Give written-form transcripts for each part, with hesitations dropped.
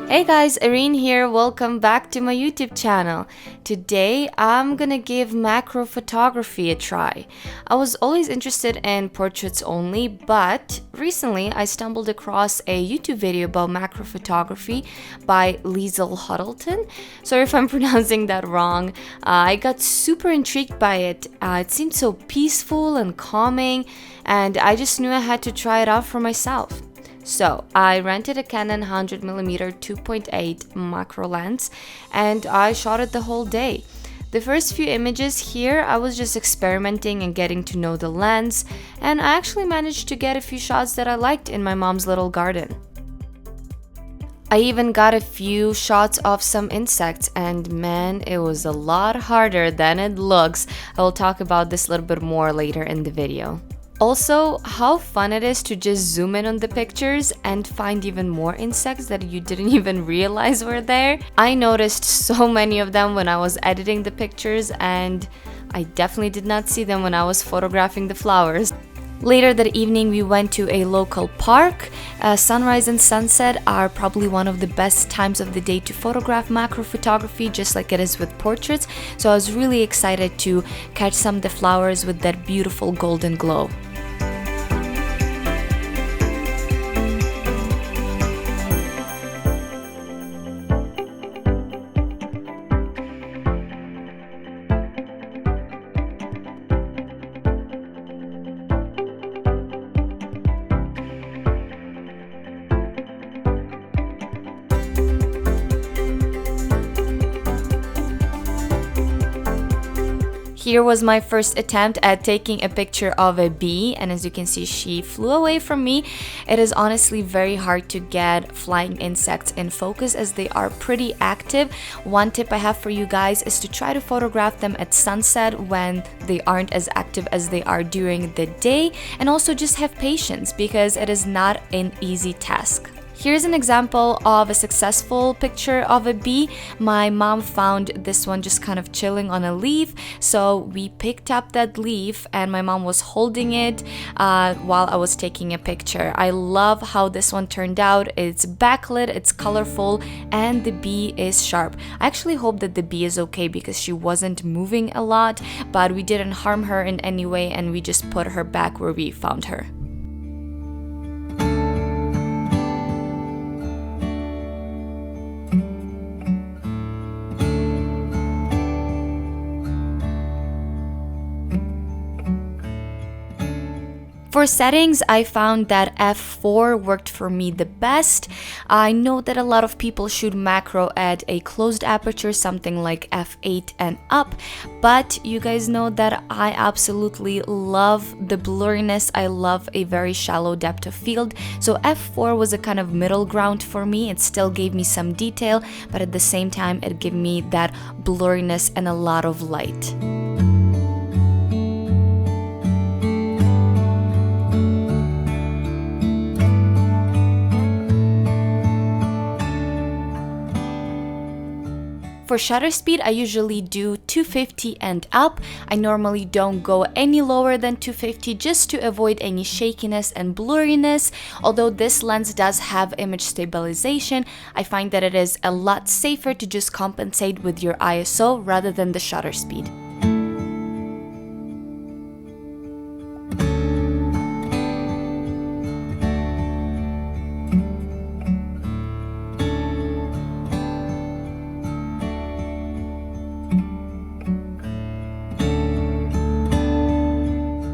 Hey guys, Irene here. Welcome back to my YouTube channel. Today, I'm gonna give macro photography a try. I was always interested in portraits only, but recently I stumbled across a YouTube video about macro photography by Liesl. Sorry if I'm pronouncing that wrong. I got super intrigued by it. It seemed so peaceful and calming, and I just knew I had to try it out for myself. So I rented a Canon 100mm 2.8 macro lens and I shot it the whole day. The first few images here, I was just experimenting and getting to know the lens, and I actually managed to get a few shots that I liked in my mom's little garden. I even got a few shots of some insects, and man, it was a lot harder than it looks. I will talk about this a little bit more later in the video. Also, how fun it is to just zoom in on the pictures and find even more insects that you didn't even realize were there. I noticed so many of them when I was editing the pictures, and I definitely did not see them when I was photographing the flowers. Later that evening, we went to a local park. Sunrise and sunset are probably one of the best times of the day to photograph macro photography, just like it is with portraits. So I was really excited to catch some of the flowers with that beautiful golden glow. Here was my first attempt at taking a picture of a bee, and as you can see, she flew away from me. It is honestly very hard to get flying insects in focus as they are pretty active. One tip I have for you guys is to try to photograph them at sunset when they aren't as active as they are during the day, and also just have patience because it is not an easy task. Here's an example of a successful picture of a bee. My mom found this one just kind of chilling on a leaf, so we picked up that leaf and my mom was holding it while I was taking a picture. I love how this one turned out. It's backlit, it's colorful, and the bee is sharp. I actually hope that the bee is okay because she wasn't moving a lot, but we didn't harm her in any way and we just put her back where we found her. For settings, I found that f4 worked for me the best. I know that a lot of people shoot macro at a closed aperture, something like f8 and up, but you guys know that I absolutely love the blurriness. I love a very shallow depth of field, so f4 was a kind of middle ground for me. It still gave me some detail, but at the same time, it gave me that blurriness and a lot of light. For shutter speed, I usually do 250 and up. I normally don't go any lower than 250 just to avoid any shakiness and blurriness. Although this lens does have image stabilization, I find that it is a lot safer to just compensate with your ISO rather than the shutter speed.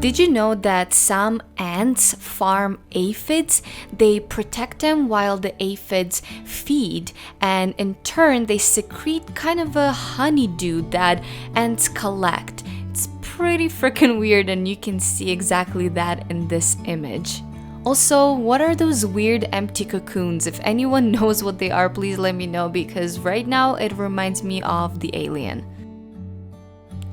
Did you know that some ants farm aphids? They protect them while the aphids feed, and in turn they secrete kind of a honeydew that ants collect. It's pretty freaking weird, and you can see exactly that in this image. Also, what are those weird empty cocoons? If anyone knows what they are, please let me know, because right now it reminds me of the Alien.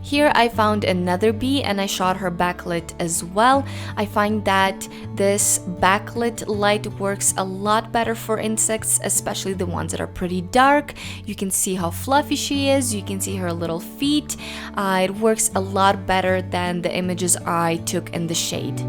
Here I found another bee and I shot her backlit as well. I find that this backlit light works a lot better for insects, especially the ones that are pretty dark. You can see how fluffy she is, you can see her little feet. It works a lot better than the images I took in the shade.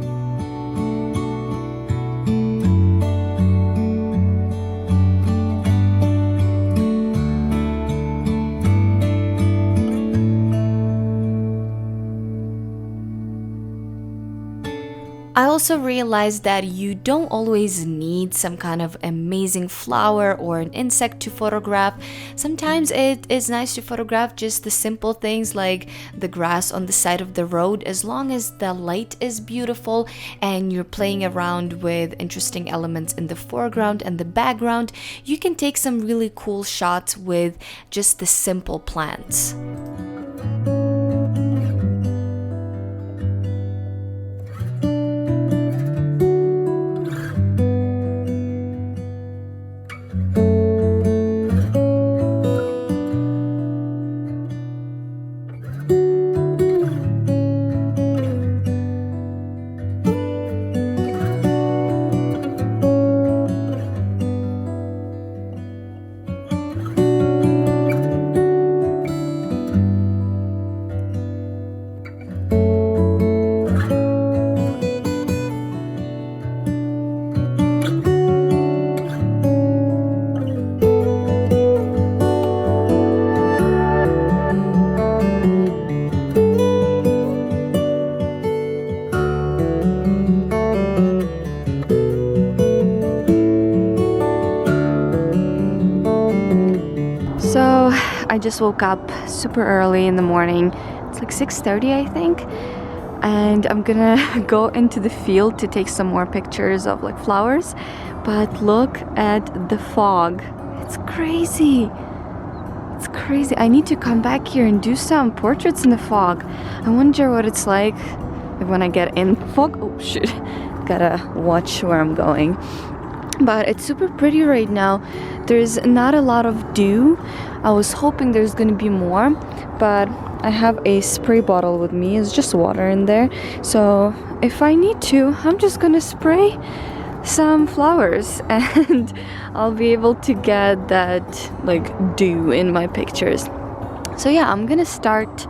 I also realized that you don't always need some kind of amazing flower or an insect to photograph. Sometimes it is nice to photograph just the simple things like the grass on the side of the road. As long as the light is beautiful and you're playing around with interesting elements in the foreground and the background, you can take some really cool shots with just the simple plants. So I just woke up super early in the morning. It's like 6:30 I think, and I'm gonna go into the field to take some more pictures of like flowers. But look at the fog. It's crazy. It's crazy. I need to come back here and do some portraits in the fog. I wonder what it's like when I get in fog. Oh shoot, gotta watch where I'm going. But it's super pretty right now. There's not a lot of dew. I was hoping there's gonna be more, but I have a spray bottle with me. It's just water in there. So if I need to, I'm just gonna spray some flowers and I'll be able to get that like dew in my pictures. So yeah, I'm gonna start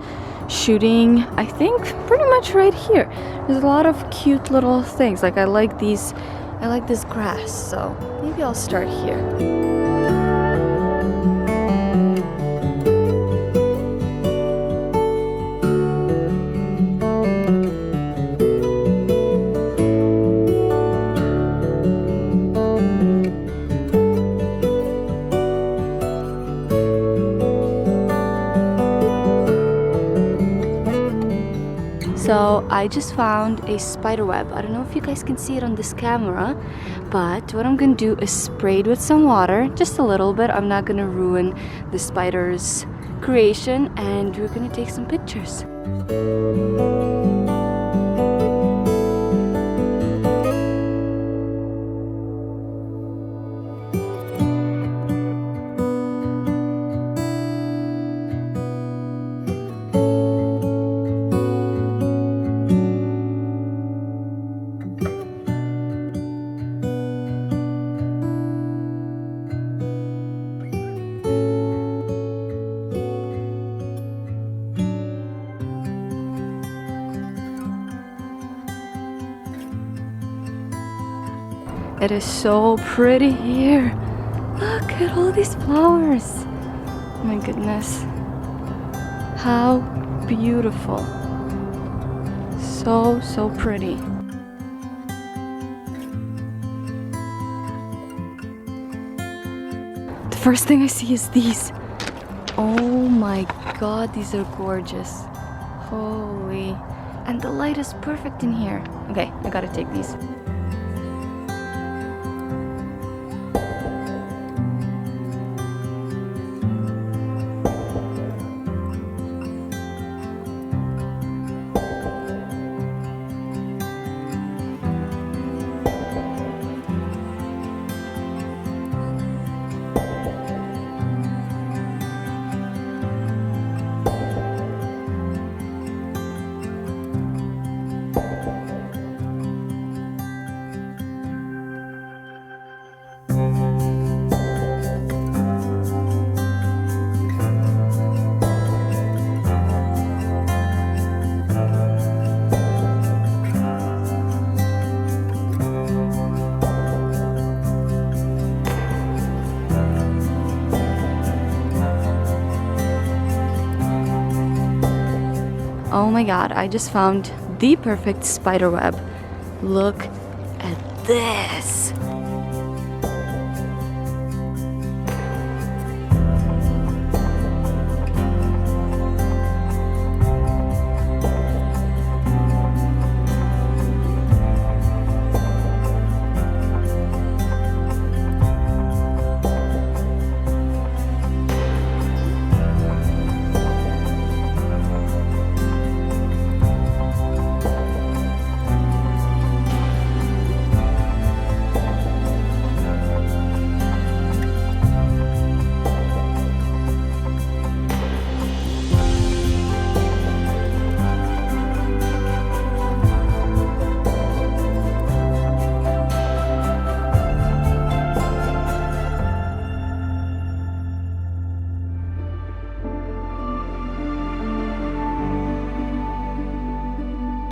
shooting, I think pretty much right here. There's a lot of cute little things. Like I like this grass, so maybe I'll start here. So I just found a spider web. I don't know if you guys can see it on this camera, but what I'm gonna do is spray it with some water, just a little bit. I'm not gonna ruin the spider's creation, and we're gonna take some pictures. It is so pretty here. Look at all these flowers. Oh my goodness. How beautiful. So pretty. The first thing I see is these. Oh my god, these are gorgeous. Holy. And the light is perfect in here. Okay, I gotta take these. Oh my god, I just found the perfect spider web. Look at this.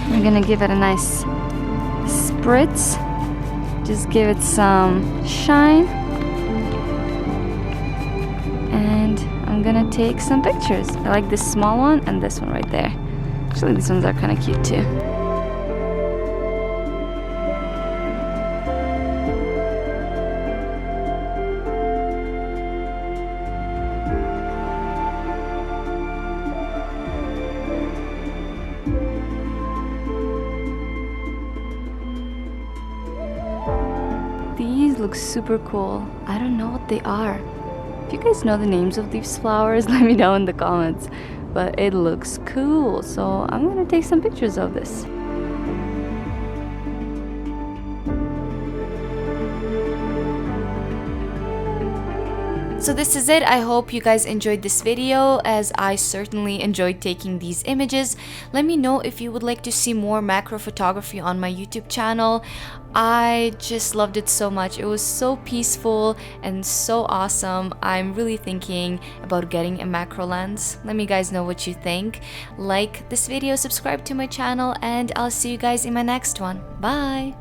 I'm gonna give it a nice spritz. Just give it some shine. And I'm gonna take some pictures. I like this small one and this one right there. Actually, these ones are kind of cute too. These look super cool. I don't know what they are. If you guys know the names of these flowers, let me know in the comments. But it looks cool, so I'm gonna take some pictures of this. So this is it. I hope you guys enjoyed this video, as I certainly enjoyed taking these images. Let me know if you would like to see more macro photography on my YouTube channel. I just loved it so much. It was so peaceful and so awesome. I'm really thinking about getting a macro lens. Let me guys know what you think. Like this video, subscribe to my channel, and I'll see you guys in my next one. Bye!